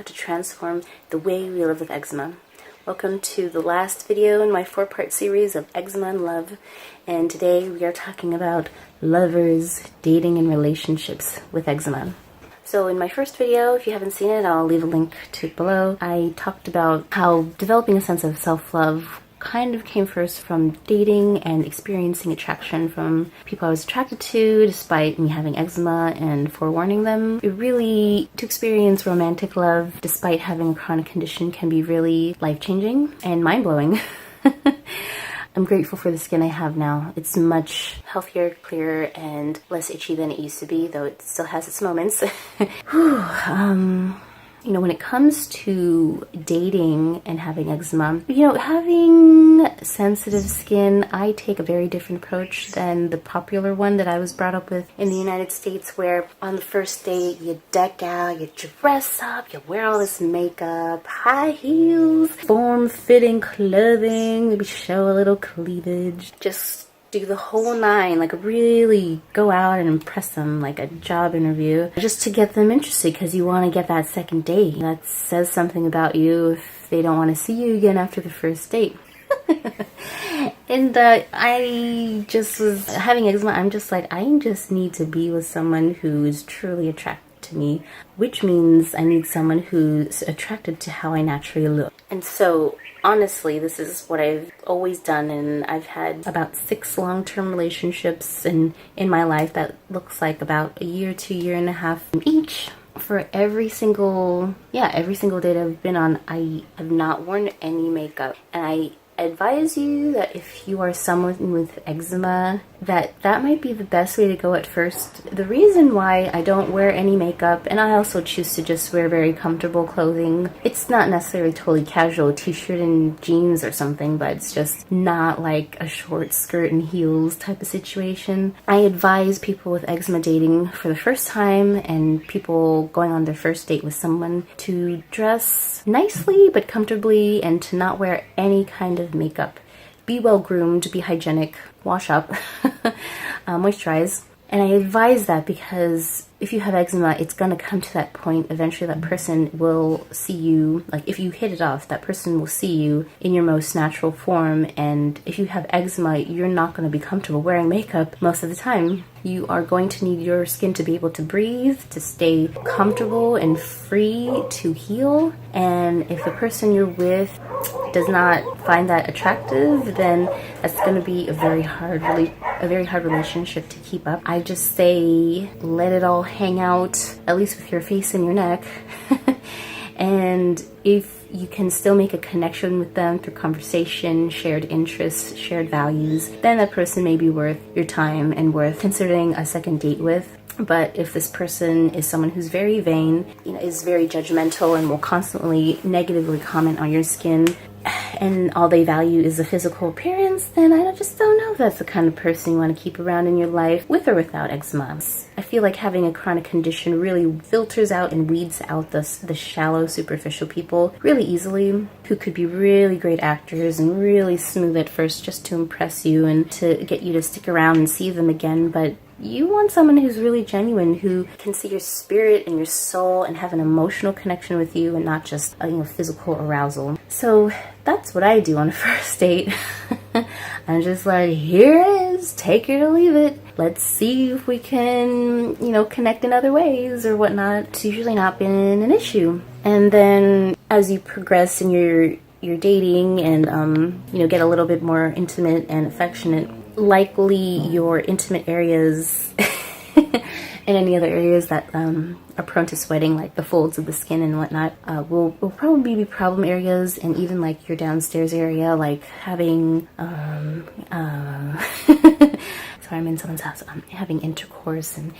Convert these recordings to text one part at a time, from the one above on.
to transform the way we live with eczema. Welcome to the last video in my 4-part series of eczema and love, and today we are talking about lovers, dating, and relationships with eczema. So in my first video, if you haven't seen it, I'll leave a link to it below. I talked about how developing a sense of self-love kind of came first from dating and experiencing attraction from people I was attracted to despite me having eczema, and forewarning them. It really, to experience romantic love despite having a chronic condition can be really life-changing and mind-blowing. I'm grateful for the skin I have now. It's much healthier, clearer, and less itchy than it used to be, though it still has its moments. You know, when it comes to dating and having eczema, having sensitive skin, I take a very different approach than the popular one that I was brought up with in the United States, where on the first date, you deck out, you dress up, you wear all this makeup, high heels, form-fitting clothing, maybe show a little cleavage, just do the whole nine, like really go out and impress them like a job interview, just to get them interested, because you want to get that second date. That says something about you if they don't want to see you again after the first date. And I just was having eczema. I'm just like, I just need to be with someone who is truly attracted to me, which means I need someone who's attracted to how I naturally look. And so honestly, this is what I've always done, and I've had about 6 long-term relationships in my life that looks like about a year to year and a half each. For every single date I've been on, I have not worn any makeup, and I advise you that if you are someone with eczema, that might be the best way to go at first. The reason why I don't wear any makeup, and I also choose to just wear very comfortable clothing, it's not necessarily totally casual, t-shirt and jeans or something, but it's just not like a short skirt and heels type of situation. I advise people with eczema dating for the first time, and people going on their first date with someone, to dress nicely but comfortably, and to not wear any kind of makeup. Be well groomed, be hygienic, wash up, moisturize. And I advise that because if you have eczema, it's going to come to that point. Eventually that person will see you, like if you hit it off, that person will see you in your most natural form. And if you have eczema, you're not going to be comfortable wearing makeup most of the time. You are going to need your skin to be able to breathe, to stay comfortable and free to heal. And if the person you're with does not find that attractive, then that's going to be a very hard relationship to keep up. I just say let it all hang out, at least with your face and your neck. And if you can still make a connection with them through conversation, shared interests, shared values, then that person may be worth your time and worth considering a second date with. But if this person is someone who's very vain, is very judgmental and will constantly negatively comment on your skin, and all they value is the physical appearance, then I just don't know if that's the kind of person you want to keep around in your life, with or without eczema. I feel like having a chronic condition really filters out and weeds out the shallow, superficial people really easily, who could be really great actors and really smooth at first just to impress you and to get you to stick around and see them again. But you want someone who's really genuine, who can see your spirit and your soul and have an emotional connection with you, and not just physical arousal. So that's what I do on a first date. I'm just like, here it is, take it or leave it. Let's see if we can, connect in other ways or whatnot. It's usually not been an issue. And then as you progress in your dating and, get a little bit more intimate and affectionate, likely your intimate areas and any other areas that are prone to sweating, like the folds of the skin and whatnot, will probably be problem areas. And even like your downstairs area, like having sorry, I'm in someone's house, having intercourse and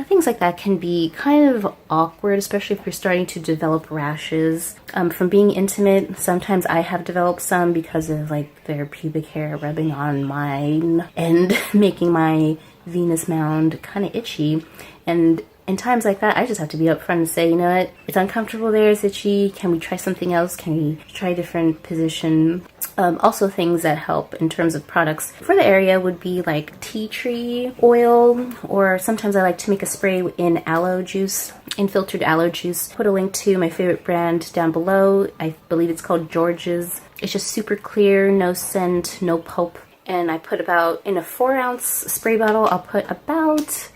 things like that can be kind of awkward, especially if you're starting to develop rashes from being intimate. Sometimes I have developed some because of like their pubic hair rubbing on mine and making my Venus mound kind of itchy. And in times like that, I just have to be upfront and say, you know what, it's uncomfortable there, it's itchy, can we try something else? Can we try a different position? Also things that help in terms of products for the area would be like tea tree oil, or sometimes I like to make a spray in aloe juice. infiltrated aloe juice. Put a link to my favorite brand down below. I believe it's called George's. It's just super clear, no scent, no pulp. And I put about, in a 4-ounce spray bottle, I'll put about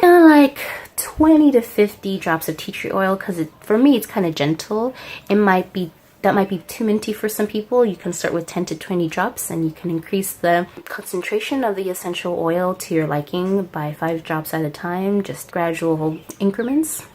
like 20 to 50 drops of tea tree oil, because for me it's kind of gentle. That might be too minty for some people. You can start with 10 to 20 drops, and you can increase the concentration of the essential oil to your liking by 5 drops at a time, just gradual increments.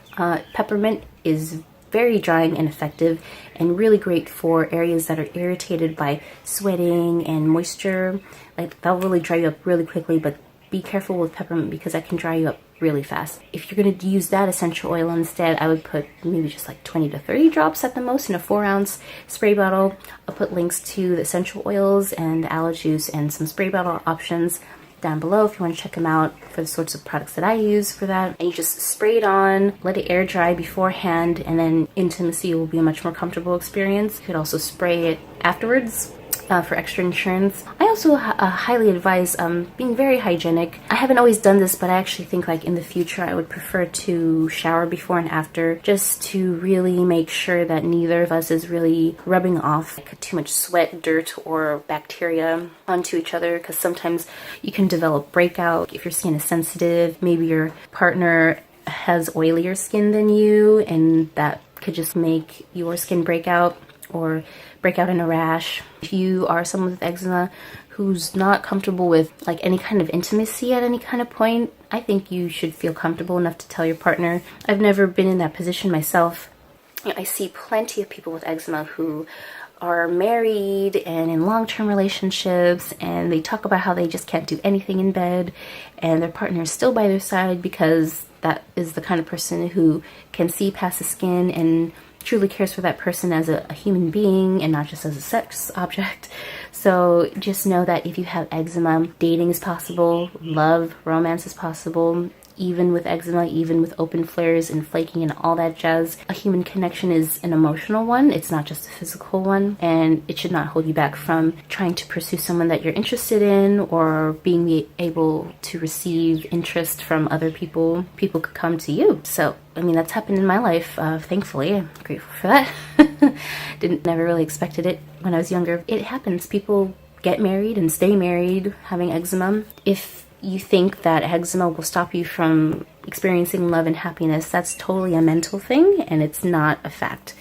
Peppermint is very drying and effective, and really great for areas that are irritated by sweating and moisture. Like, that'll really dry you up really quickly, but be careful with peppermint because that can dry you up really fast. If you're going to use that essential oil instead, I would put maybe just like 20 to 30 drops at the most in a 4-ounce spray bottle. I'll put links to the essential oils and aloe juice and some spray bottle options down below if you want to check them out for the sorts of products that I use for that. And you just spray it on, let it air dry beforehand, and then intimacy will be a much more comfortable experience. You could also spray it afterwards for extra insurance. I also highly advise being very hygienic. I haven't always done this, but I actually think like in the future I would prefer to shower before and after, just to really make sure that neither of us is really rubbing off like too much sweat, dirt, or bacteria onto each other, because sometimes you can develop breakout if your skin is sensitive. Maybe your partner has oilier skin than you, and that could just make your skin break out or break out in a rash. If you are someone with eczema who's not comfortable with like any kind of intimacy at any kind of point, I think you should feel comfortable enough to tell your partner. I've never been in that position myself. I see plenty of people with eczema who are married and in long-term relationships, and they talk about how they just can't do anything in bed, and their partner is still by their side because that is the kind of person who can see past the skin and truly cares for that person as a human being and not just as a sex object. So just know that if you have eczema, dating is possible, love, romance is possible. Even with eczema, even with open flares and flaking and all that jazz, a human connection is an emotional one. It's not just a physical one, and it should not hold you back from trying to pursue someone that you're interested in, or being able to receive interest from other people. People could come to you. So, I mean, that's happened in my life, thankfully. I'm grateful for that. Never really expected it when I was younger. It happens. People get married and stay married having eczema. If you think that eczema will stop you from experiencing love and happiness, that's totally a mental thing, and it's not a fact.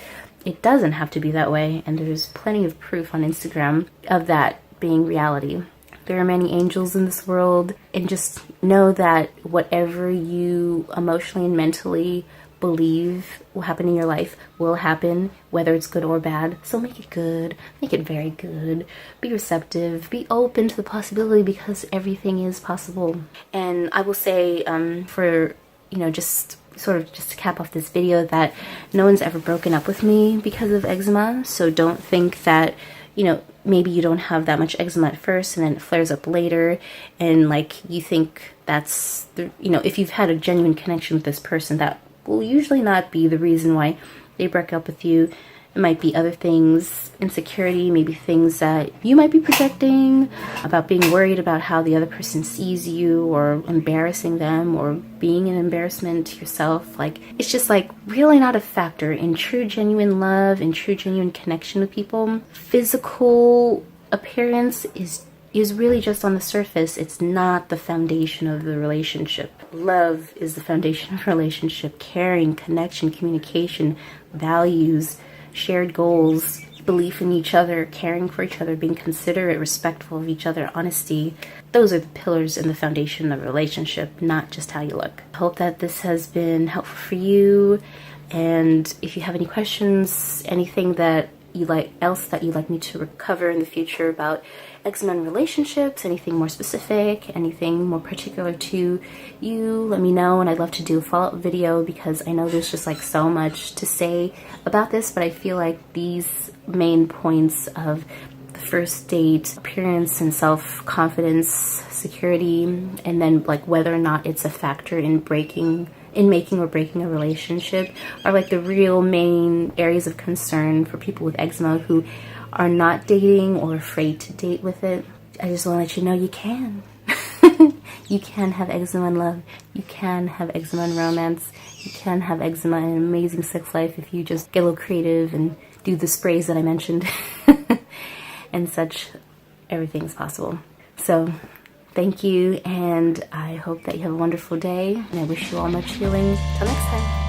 It doesn't have to be that way, and there's plenty of proof on Instagram of that being reality. There are many angels in this world, and just know that whatever you emotionally and mentally believe will happen in your life will happen, whether it's good or bad. So make it good, make it very good, be receptive, be open to the possibility, because everything is possible. And I will say for, you know, just to cap off this video, that no one's ever broken up with me because of eczema. So don't think that, you know, maybe you don't have that much eczema at first and then it flares up later, and like you think that's the, you know, if you've had a genuine connection with this person, that will usually not be the reason why they break up with you. It might be other things, insecurity, maybe things that you might be projecting, about being worried about how the other person sees you, or embarrassing them, or being an embarrassment to yourself. Like, it's just like really not a factor in true genuine love and true genuine connection with people. Physical appearance is really just on the surface. It's not the foundation of the relationship. Love is the foundation of a relationship. Caring, connection, communication, values, shared goals, belief in each other, caring for each other, being considerate, respectful of each other, honesty. Those are the pillars and the foundation of a relationship, not just how you look. I hope that this has been helpful for you. And if you have any questions, anything that you'd like me to cover in the future about eczema and relationships, anything more specific, anything more particular to you, let me know, and I'd love to do a follow-up video, because I know there's just like so much to say about this, but I feel like these main points of the first date, appearance and self-confidence, security, and then like whether or not it's a factor in making or breaking a relationship, are like the real main areas of concern for people with eczema who are not dating or afraid to date with it. I just want to let you know you can. You can have eczema in love. You can have eczema in romance. You can have eczema and an amazing sex life if you just get a little creative and do the sprays that I mentioned and such. Everything's possible. So thank you, and I hope that you have a wonderful day, and I wish you all much healing. Till next time.